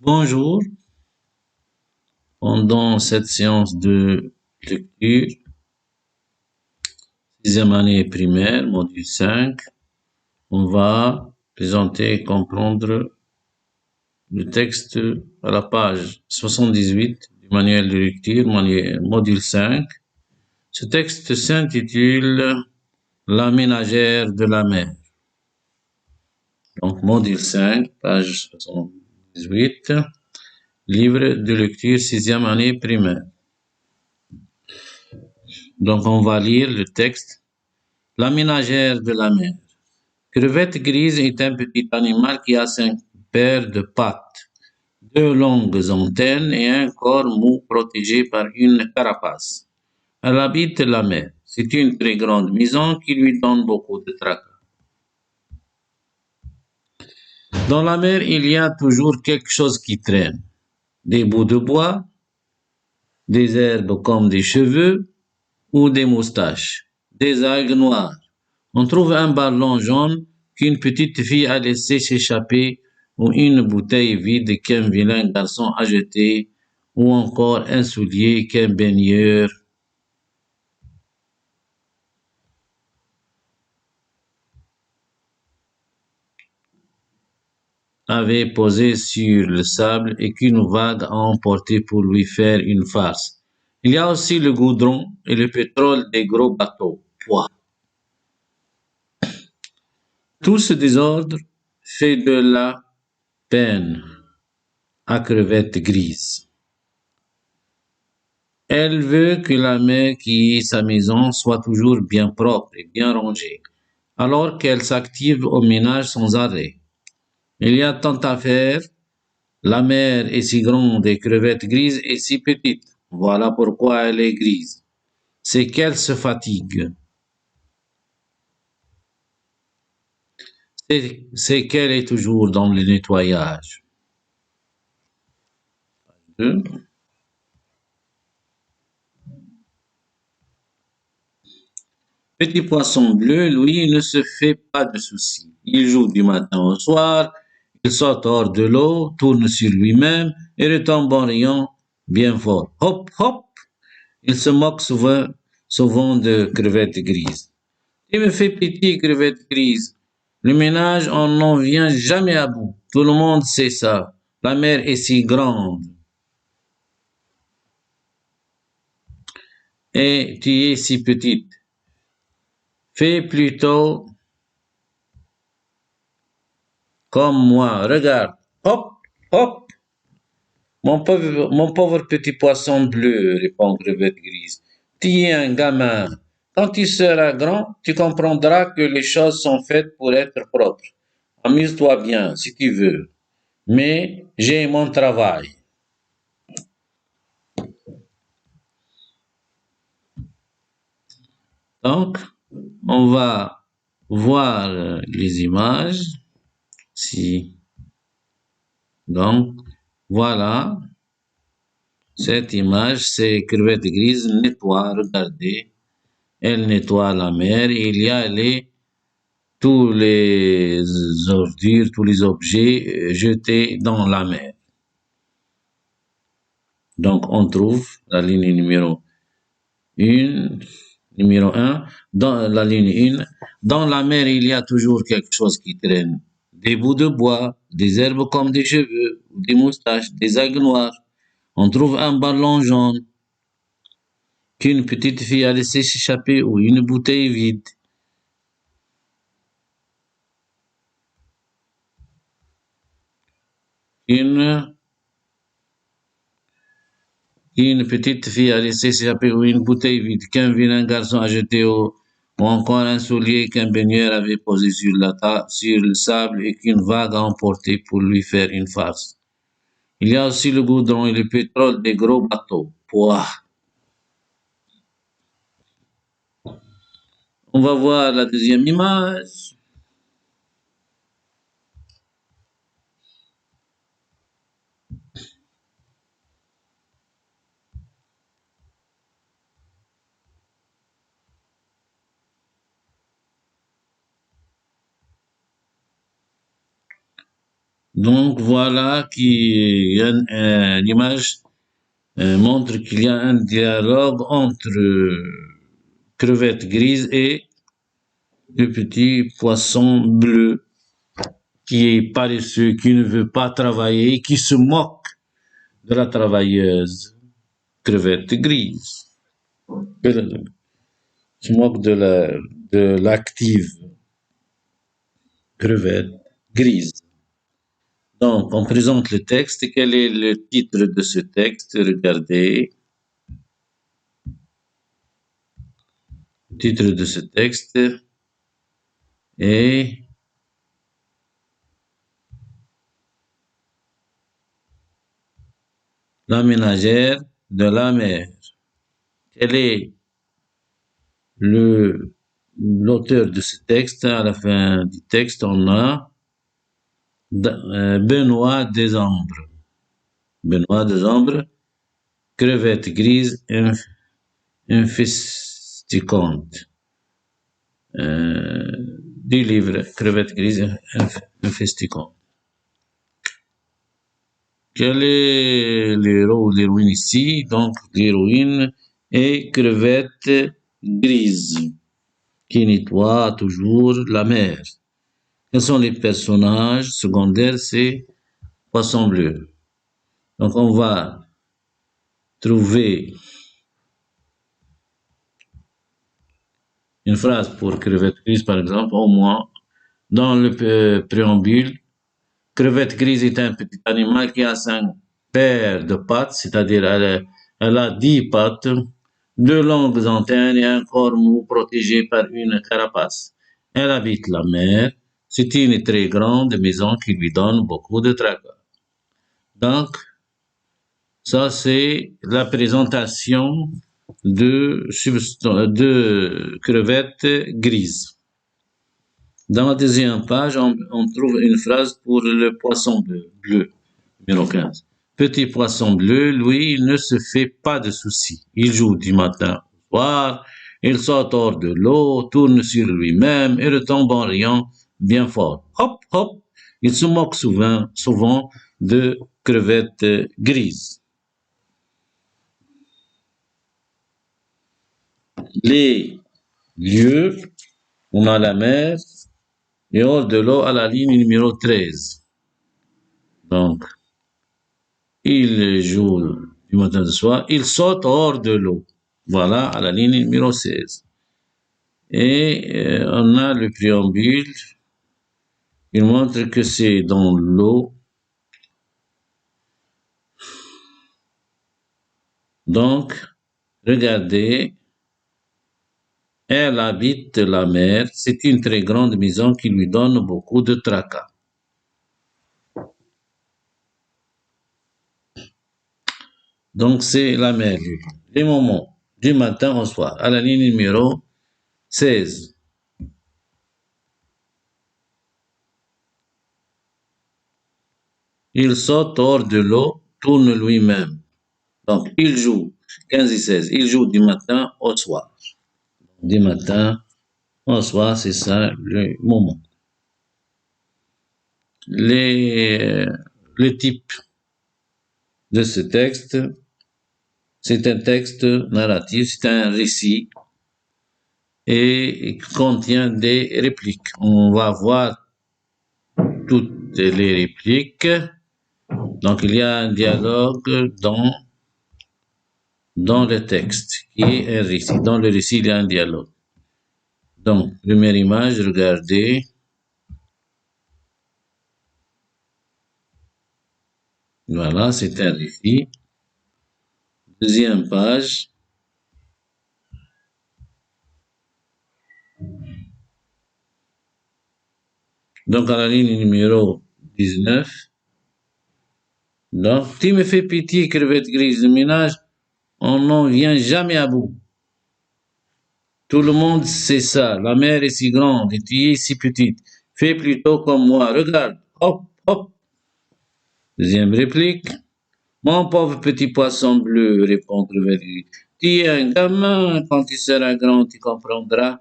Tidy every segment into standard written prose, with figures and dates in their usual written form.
Bonjour, pendant cette séance de lecture, sixième année primaire, module 5, on va présenter et comprendre le texte à la page 78 du manuel de lecture, module 5. Ce texte s'intitule La ménagère de la mer. Donc, module 5, page 78, livre de lecture sixième année primaire. Donc, on va lire le texte. La ménagère de la mer. Crevette grise est un petit animal qui a 5 paires de pattes, 2 longues antennes et un corps mou protégé par une carapace. Elle habite la mer. C'est une très grande maison qui lui donne beaucoup de tracas. Dans la mer, il y a toujours quelque chose qui traîne. Des bouts de bois, des herbes comme des cheveux ou des moustaches, des algues noires. On trouve un ballon jaune qu'une petite fille a laissé s'échapper, ou une bouteille vide qu'un vilain garçon a jetée, ou encore un soulier qu'un baigneur avait posé sur le sable et qu'une vague a emporté pour lui faire une farce. Il y a aussi le goudron et le pétrole des gros bateaux. Pouah. Tout ce désordre fait de la peine à crevette grise. Elle veut que la mer qui est sa maison soit toujours bien propre et bien rangée, alors qu'elle s'active au ménage sans arrêt. Il y a tant à faire. La mer est si grande et crevette grise est si petite. Voilà pourquoi elle est grise. C'est qu'elle se fatigue. C'est qu'elle est toujours dans le nettoyage. Petit poisson bleu, lui, ne se fait pas de soucis. Il joue du matin au soir, il saute hors de l'eau, tourne sur lui-même et retombe en riant bien fort. Hop, hop! Il se moque souvent de crevettes grises. Il me fait pitié, crevette grise. Le ménage, on n'en vient jamais à bout. Tout le monde sait ça. La mer est si grande. Et tu es si petite. Fais plutôt comme moi. Regarde. Hop, hop. Mon pauvre petit poisson bleu, répond Crevette Grise. Tu es un gamin. Quand tu seras grand, tu comprendras que les choses sont faites pour être propres. Amuse-toi bien, si tu veux. Mais j'ai mon travail. Donc, on va voir les images. Si, donc, voilà, cette image, c'est Crevette Grise nettoie, regardez, elle nettoie la mer. Il y a tous les ordures, tous les objets jetés dans la mer. Donc, on trouve la ligne numéro 1, dans la ligne 1. Dans la mer, il y a toujours quelque chose qui traîne. Des bouts de bois, des herbes comme des cheveux, des moustaches, des algues noires. On trouve un ballon jaune qu'une petite fille a laissé s'échapper ou une bouteille vide. Une, une petite fille a laissé s'échapper ou une bouteille vide qu'un vilain garçon a jeté ou encore un soulier qu'un baigneur avait posé sur le sable et qu'une vague a emporté pour lui faire une farce. Il y a aussi le goudron et le pétrole des gros bateaux. Pouah. On va voir la deuxième image. Donc voilà l'image montre qu'il y a un dialogue entre crevette grise et le petit poisson bleu qui est paresseux, qui ne veut pas travailler, qui se moque de la travailleuse crevette grise. Se moque de l'active crevette grise. Donc, on présente le texte. Quel est le titre de ce texte? Regardez. Le titre de ce texte est La ménagère de la mer. Quel est l'auteur de ce texte? À la fin du texte, on a Benoît Desambre. Benoît Desambre, crevette grise infesticante. Du livre Crevette grise infesticante. Quel est l'héros ou l'héroïne ici? Donc, l'héroïne est crevette grise qui nettoie toujours la mer. Quels sont les personnages secondaires? C'est poisson bleu. Donc, on va trouver une phrase pour crevette grise, par exemple, au moins dans le préambule. Crevette grise est un petit animal qui a 5 paires de pattes, c'est-à-dire elle a 10 pattes, 2 longues antennes et un corps mou protégé par une carapace. Elle habite la mer. C'est une très grande maison qui lui donne beaucoup de tracas. Donc, ça c'est la présentation de crevettes grises. Dans la deuxième page, on trouve une phrase pour le poisson bleu, numéro 15. Petit poisson bleu, lui, il ne se fait pas de soucis. Il joue du matin au soir, il saute hors de l'eau, tourne sur lui-même et retombe en riant bien fort. Hop, hop, il se moque souvent de crevettes grises. Les lieux, on a la mer, et hors de l'eau à la ligne numéro 13. Donc, il joue du matin au soir, il saute hors de l'eau. Voilà, à la ligne numéro 16. Et on a le préambule. Il montre que c'est dans l'eau. Donc, regardez, elle habite la mer. C'est une très grande maison qui lui donne beaucoup de tracas. Donc, c'est la mer, lui. Les moments du matin au soir, à la ligne numéro 16. Il saute hors de l'eau, tourne lui-même. Donc, il joue, 15 et 16, il joue du matin au soir. Du matin au soir, c'est ça le moment. Le type de ce texte, c'est un texte narratif, c'est un récit et contient des répliques. On va voir toutes les répliques. Donc, il y a un dialogue dans le texte qui est un récit. Dans le récit, il y a un dialogue. Donc, première image, regardez. Voilà, c'est un récit. Deuxième page. Donc, à la ligne numéro 19. Donc, tu me fais pitié, crevette grise de ménage, on n'en vient jamais à bout. Tout le monde sait ça. La mer est si grande et tu es si petite. Fais plutôt comme moi. Regarde. Hop, hop. Deuxième réplique. Mon pauvre petit poisson bleu, répond crevette grise. Tu es un gamin. Quand tu seras grand, tu comprendras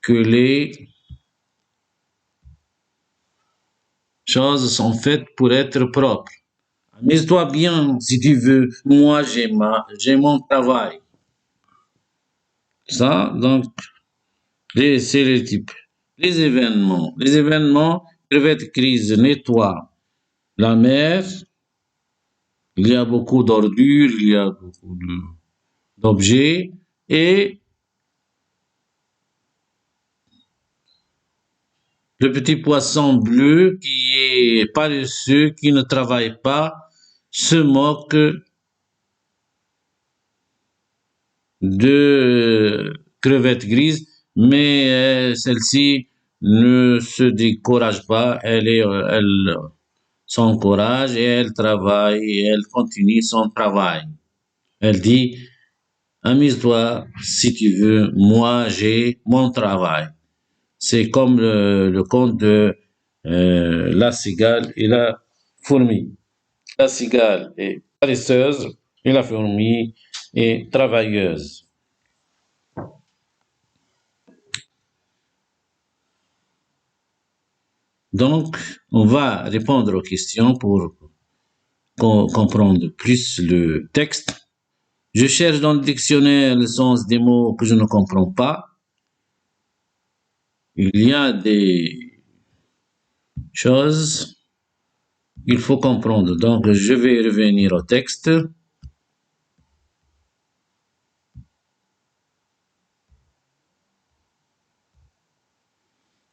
que les choses sont faites pour être propres. Amuse-toi bien si tu veux. Moi, j'ai mon travail. Ça, donc, c'est le type. Les événements. Les événements, crevette crise nettoie la mer. Il y a beaucoup d'ordures, il y a beaucoup d'objets. Et le petit poisson bleu qui est paresseux, qui ne travaille pas, se moque de crevettes grises, mais celle-ci ne se décourage pas, elle s'encourage et elle travaille et elle continue son travail. Elle dit, amuse-toi si tu veux, moi j'ai mon travail. C'est comme le conte de la cigale et la fourmi. La cigale est paresseuse et la fourmi est travailleuse. Donc, on va répondre aux questions pour comprendre plus le texte. Je cherche dans le dictionnaire le sens des mots que je ne comprends pas. Il y a des choses qu'il faut comprendre. Donc, je vais revenir au texte.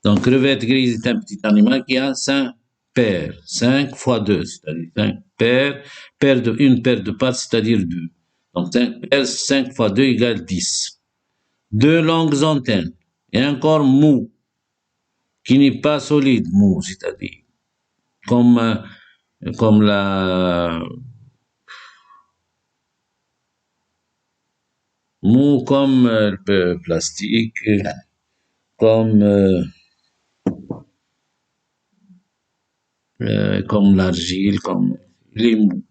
Donc, crevette grise est un petit animal qui a 5 paires. 5 fois 2, c'est-à-dire 5 paires. Une paire de pattes, c'est-à-dire 2. Donc, 5 paires, 5 fois 2 égale 10. Deux longues antennes et un corps mou qui n'est pas solide, mou, c'est-à-dire comme, comme la mou comme le plastique, comme comme l'argile, comme les mous.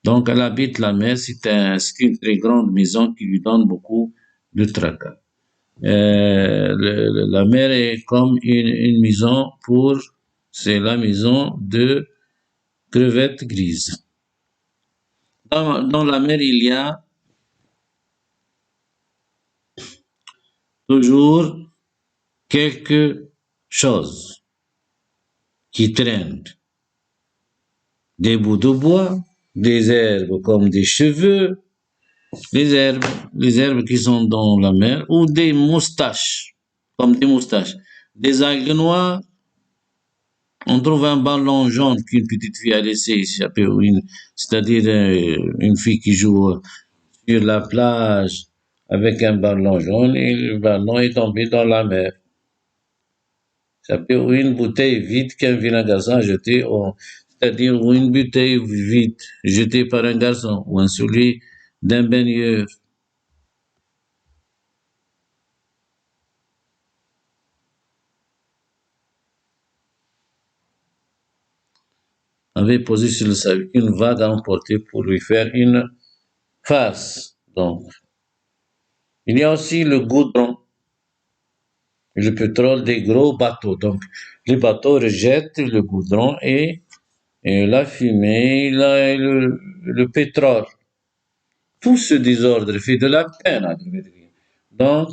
Donc elle habite la mer, c'est une très grande maison qui lui donne beaucoup de tracas. La mer est comme une maison c'est la maison de crevettes grises. Dans la mer, il y a toujours quelque chose qui traîne. Des bouts de bois, des herbes comme des cheveux, les herbes qui sont dans la mer, ou des moustaches, comme des moustaches. Des algues noires, on trouve un ballon jaune qu'une petite fille a laissé échapper, c'est-à-dire une fille qui joue sur la plage avec un ballon jaune et le ballon est tombé dans la mer. Ça peut ou une bouteille vide qu'un vilain garçon a jeté, c'est-à-dire ou une bouteille vide jetée par un garçon ou un soulier d'un baigneur avait posé sur le sable une vague à emporter pour lui faire une farce. Donc, il y a aussi le goudron et le pétrole des gros bateaux. Donc, les bateaux rejettent le goudron et la fumée, le pétrole. Tout ce désordre fait de la peine à Crevette Grise. Donc,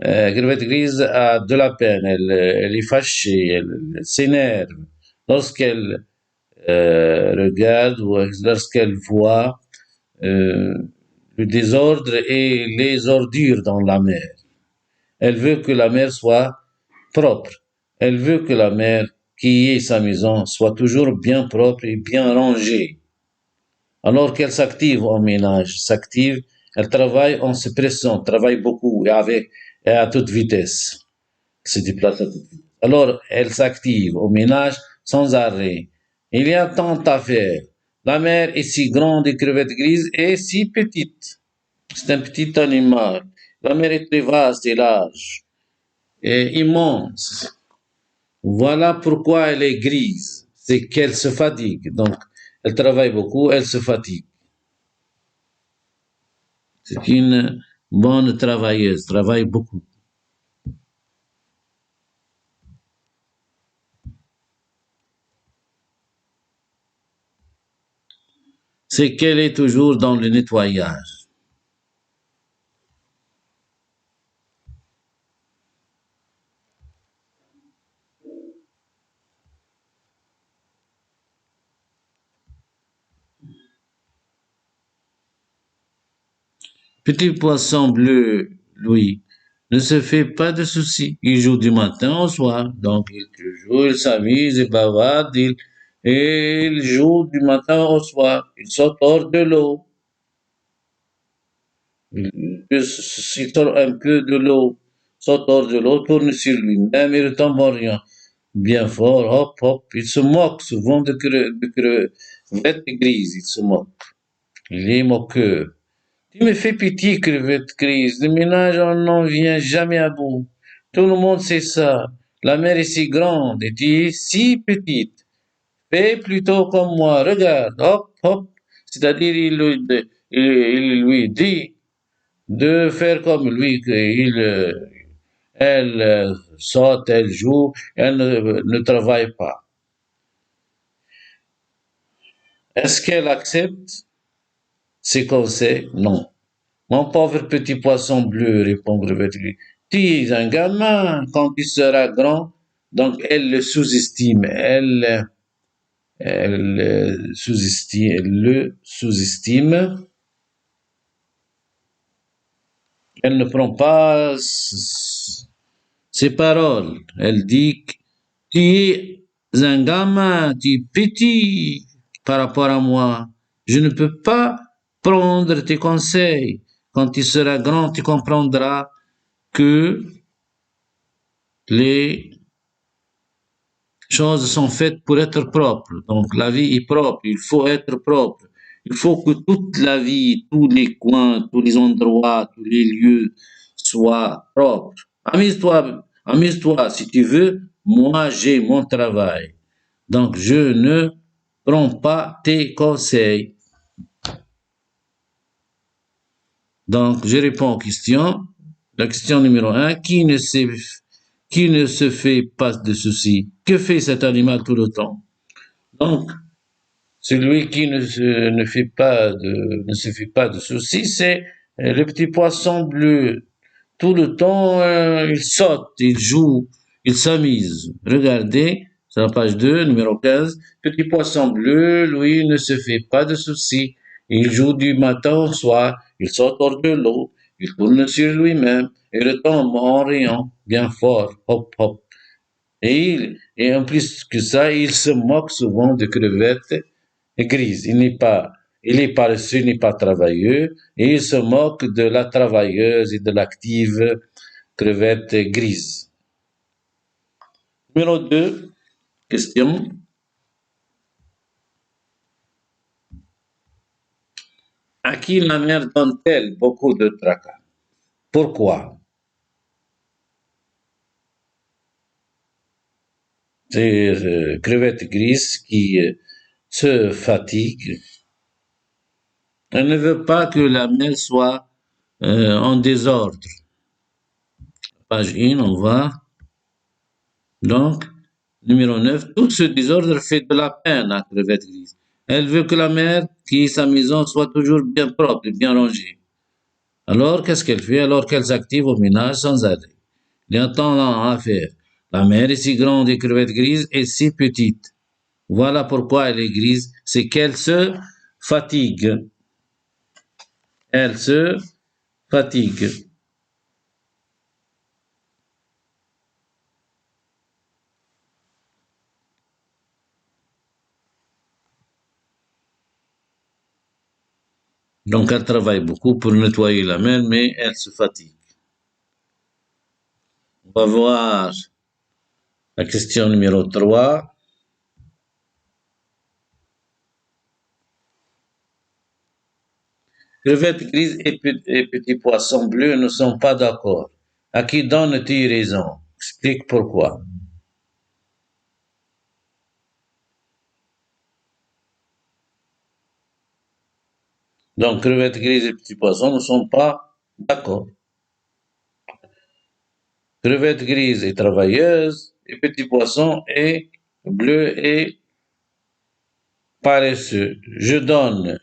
Crevette Grise a de la peine, elle est fâchée, elle s'énerve lorsqu'elle regarde ou lorsqu'elle voit euh, le désordre et les ordures dans la mer. Elle veut que la mer soit propre. Elle veut que la mer qui est sa maison soit toujours bien propre et bien rangée. Alors qu'elle s'active au ménage, elle travaille en se pressant, travaille beaucoup et à toute vitesse. Elle se déplace à toute vitesse. Alors elle s'active au ménage sans arrêt. Il y a tant à faire. La mer est si grande et crevette grise et si petite. C'est un petit animal. La mer est très vaste et large et immense. Voilà pourquoi elle est grise. C'est qu'elle se fatigue. Donc, elle travaille beaucoup, elle se fatigue. C'est une bonne travailleuse, travaille beaucoup. c'est qu'elle est toujours dans le nettoyage. Petit poisson bleu, Louis, ne se fait pas de soucis. Il joue du matin au soir. Donc, il joue, il s'amuse, il bavarde, et il joue du matin au soir. Il sort hors de l'eau. Il sort un peu de l'eau, sort hors de l'eau, tourne sur lui-même, il tombe en rien. Bien fort, hop, hop. Il se moque souvent de crevettes grises. Il se moque. Il est moqueur. Tu me fais pitié, crevette grise. Le ménage, on n'en vient jamais à bout. Tout le monde sait ça. La mer est si grande et tu es si petite. Fais plutôt comme moi. Regarde, hop, hop. C'est-à-dire, il lui dit de faire comme lui, elle saute, elle joue, elle ne travaille pas. Est-ce qu'elle accepte ses conseils? Non. Mon pauvre petit poisson bleu, répond Crevetti, tu es un gamin quand tu seras grand. Donc elle le sous-estime, elle le sous-estime. Elle ne prend pas ses paroles. Elle dit que tu es un gamin, tu es petit par rapport à moi. Je ne peux pas prendre tes conseils. Quand tu seras grand, tu comprendras que les choses sont faites pour être propres. Donc la vie est propre, il faut être propre. Il faut que toute la vie, tous les coins, tous les endroits, tous les lieux soient propres. Amuse-toi si tu veux. Moi, j'ai mon travail. Donc je ne prends pas tes conseils. Donc je réponds aux questions. La question numéro un, qui ne se fait pas de soucis? Que fait cet animal tout le temps? Donc, celui qui ne se fait pas de soucis, c'est le petit poisson bleu. Tout le temps, il saute, il joue, il s'amuse. Regardez, c'est la page 2, numéro 15. Petit poisson bleu, lui, ne se fait pas de soucis. Il joue du matin au soir, il saute hors de l'eau, il tourne sur lui-même et retombe en riant, bien fort, hop, hop. Et en plus que ça, il se moque souvent de crevettes grises. Il est paresseux, il n'est pas travailleux, et il se moque de la travailleuse et de l'active crevette grise. Numéro 2, question. À qui la mère donne-t-elle beaucoup de tracas? Pourquoi? Ces crevettes grises qui se fatiguent. Elle ne veut pas que la mère soit en désordre. Page 1, on va. Donc, numéro 9, tout ce désordre fait de la peine à Crevette Grise. Elle veut que la mère, qui est sa maison, soit toujours bien propre et bien rangée. Alors, qu'est-ce qu'elle fait alors qu'elle s'active au ménage sans arrêt? Il y a tant à faire. La mère est si grande et Crevette Grise est si petite. Voilà pourquoi elle est grise, c'est qu'elle se fatigue. Elle se fatigue. Donc, elle travaille beaucoup pour nettoyer la mer, mais elle se fatigue. On va voir la question numéro 3. Crevettes grises et petits poissons bleus ne sont pas d'accord. À qui donnes-tu raison? Explique pourquoi. Donc, crevettes grises et petits poissons ne sont pas d'accord. Crevettes grises est travailleuse et petit poisson est bleu et paresseux. Je donne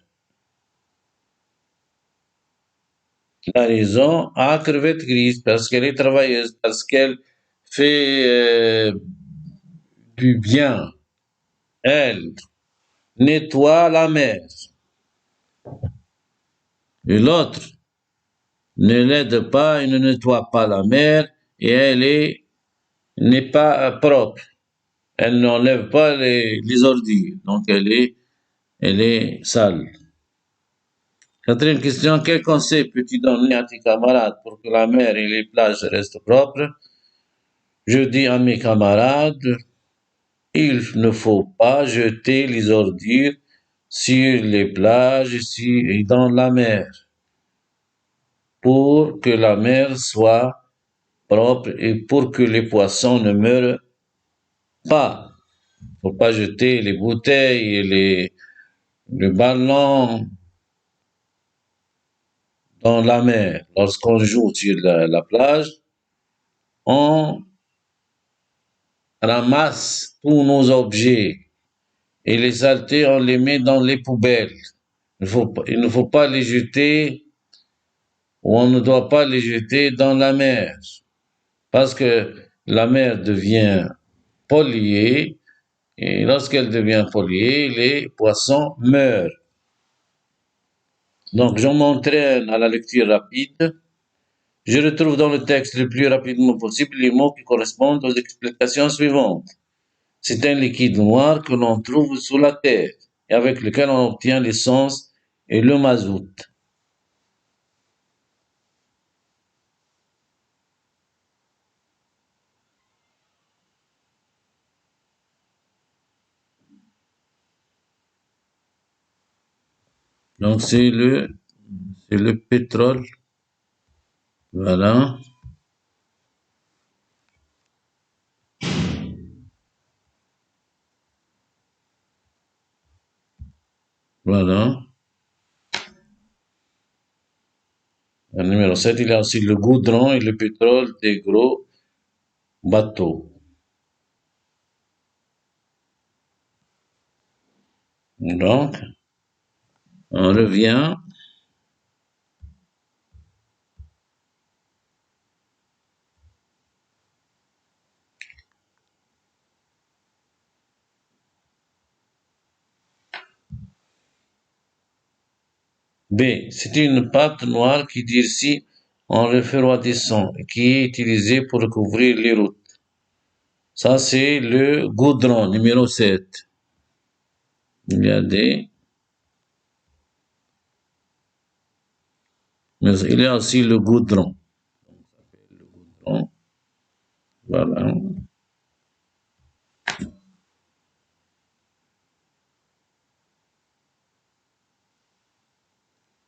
La raison, crevette grise, parce qu'elle est travailleuse, parce qu'elle fait du bien. Elle nettoie la mer. Et l'autre ne l'aide pas et ne nettoie pas la mer et n'est pas propre. Elle n'enlève pas les ordures, donc elle est sale. Quatrième question, quel conseil peux-tu donner à tes camarades pour que la mer et les plages restent propres? Je dis à mes camarades, il ne faut pas jeter les ordures sur les plages et dans la mer pour que la mer soit propre et pour que les poissons ne meurent pas. Il ne faut pas jeter les bouteilles et les ballons dans la mer. Lorsqu'on joue sur la plage, on ramasse tous nos objets et les saletés, on les met dans les poubelles. Il ne faut pas les jeter ou on ne doit pas les jeter dans la mer parce que la mer devient polluée et lorsqu'elle devient polluée, les poissons meurent. Donc, je m'entraîne à la lecture rapide. Je retrouve dans le texte le plus rapidement possible les mots qui correspondent aux explications suivantes. C'est un liquide noir que l'on trouve sous la terre et avec lequel on obtient l'essence et le mazout. Donc, c'est le pétrole. Voilà. Voilà. Le numéro 7, il y a aussi le goudron et le pétrole des gros bateaux. Donc, on revient. B. C'est une pâte noire qui durcit en refroidissant et qui est utilisée pour recouvrir les routes. Ça, c'est le goudron, numéro 7. Il y a des... Mais il y a aussi le goudron. Donc, voilà.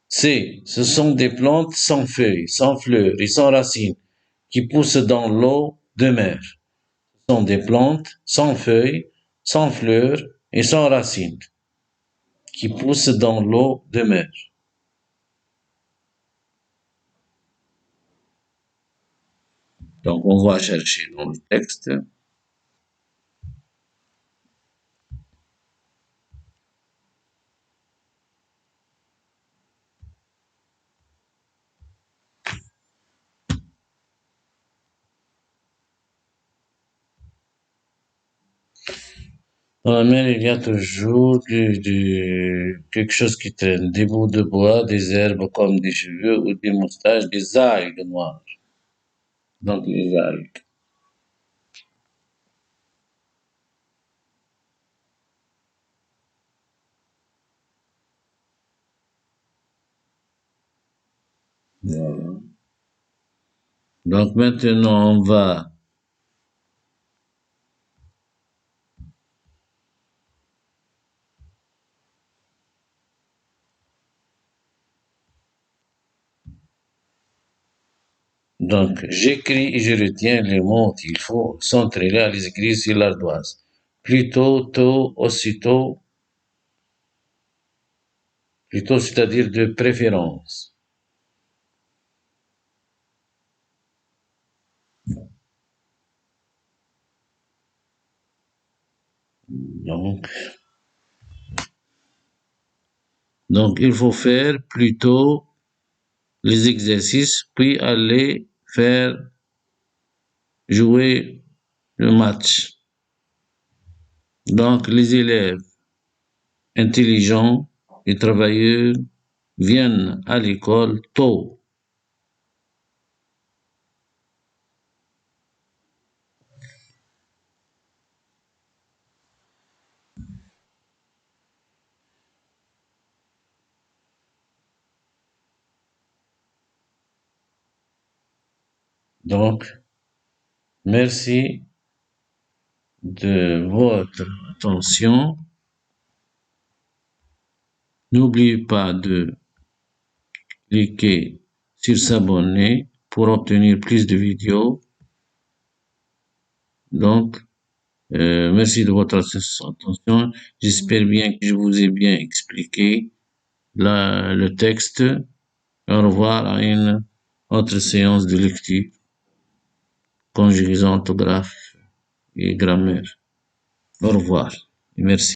C. Ce sont des plantes sans feuilles, sans fleurs et sans racines qui poussent dans l'eau de mer. Ce sont des plantes sans feuilles, sans fleurs et sans racines qui poussent dans l'eau de mer. Donc, on va chercher dans le texte. Dans la mer, il y a toujours quelque chose qui traîne, des bouts de bois, des herbes comme des cheveux ou des moustaches, des algues noires. Donc, les algues. Voilà. Donc, maintenant, on va Donc, j'écris et je retiens les mots qu'il faut s'entraîner à les écrire sur l'ardoise. Plutôt, tôt, aussitôt, plutôt, c'est-à-dire de préférence. Donc, donc, il faut faire plutôt les exercices, puis aller faire jouer le match. Donc, les élèves intelligents et travailleurs viennent à l'école tôt. Donc, merci de votre attention. N'oubliez pas de cliquer sur s'abonner pour obtenir plus de vidéos. Donc, merci de votre attention. J'espère bien que je vous ai bien expliqué le texte. Au revoir à une autre séance de lecture, conjugaison, orthographe et grammaire. Au revoir et merci.